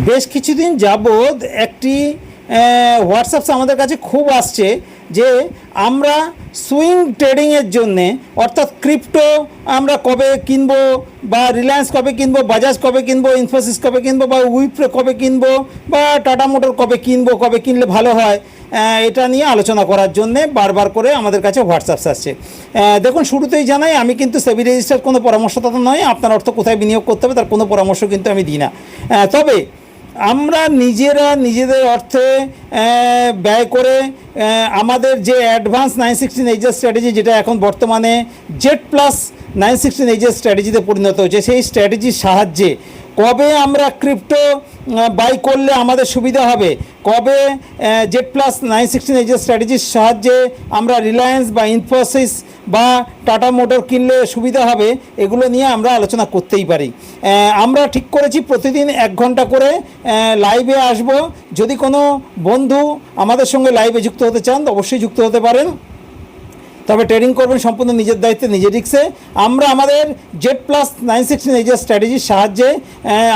বেশ কিছুদিন যাবৎ একটি হোয়াটসঅ্যাপ আমাদের কাছে খুব আসছে যে আমরা সুইং ট্রেডিংয়ের জন্যে, অর্থাৎ ক্রিপ্টো আমরা কবে কিনবো, বা রিলায়েন্স কবে কিনবো, বাজাজ কবে কিনবো, ইনফোসিস কবে কিনবো, বা উইপ্রো কবে কিনবো, বা টাটা মোটর কবে কিনবো, কবে কিনলে ভালো হয়, এটা নিয়ে আলোচনা করার জন্যে বারবার করে আমাদের কাছে হোয়াটসঅ্যাপ আসছে। দেখুন, শুরুতেই জানাই আমি কিন্তু সেবি রেজিস্টার কোনো পরামর্শদাতা নয়। আপনার অর্থ কোথায় বিনিয়োগ করতে হবে তার কোনো পরামর্শ কিন্তু আমি দিই না। তবে আমরা নিজেদের অর্থে ব্যয় করে আমাদের যে অ্যাডভান্স 916 এইচএস স্ট্র্যাটেজি, যেটা এখন বর্তমানে জেড প্লাস 916 এইচএস স্ট্র্যাটেজিতে পরিণত হয়েছে, সেই স্ট্র্যাটেজির সাহায্যে কবে আমরা ক্রিপ্টো বাই করলে আমাদের সুবিধা হবে, কবে জেড প্লাস 916 এইচএস স্ট্র্যাটেজির সাহায্যে আমরা রিলায়েন্স বা ইনফোসিস বা টাটা মোটর কিনলে সুবিধা হবে, এগুলো নিয়ে আমরা আলোচনা করতেই পারি। আমরা ঠিক করেছি প্রতিদিন 1 ঘন্টা করে লাইভে আসব। যদি কোনো বন্ধু আমাদের সঙ্গে লাইভে যুক্ত হতে চান অবশ্যই যুক্ত হতে পারেন, তবে ট্রেডিং করবেন সম্পূর্ণ নিজের দায়িত্বে, নিজের রিস্কে। আমরা আমাদের জেড প্লাস 916 এইচএস স্ট্র্যাটেজির সাহায্যে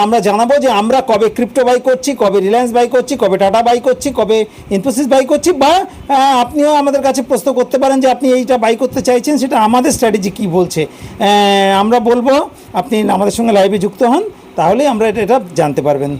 আমরা জানাবো যে আমরা কবে ক্রিপ্টো বাই করছি, কবে রিলায়েন্স বাই করছি, কবে টাটা বাই করছি, কবে ইনফোসিস বাই করছি, বা আপনিও আমাদের কাছে প্রশ্ন করতে পারেন যে আপনি এইটা বাই করতে চাইছেন, সেটা আমাদের স্ট্র্যাটেজি কী বলছে আমরা বলবো। আপনি আমাদের সঙ্গে লাইভে যুক্ত হন, তাহলেই আমরা এটা জানতে পারবেন।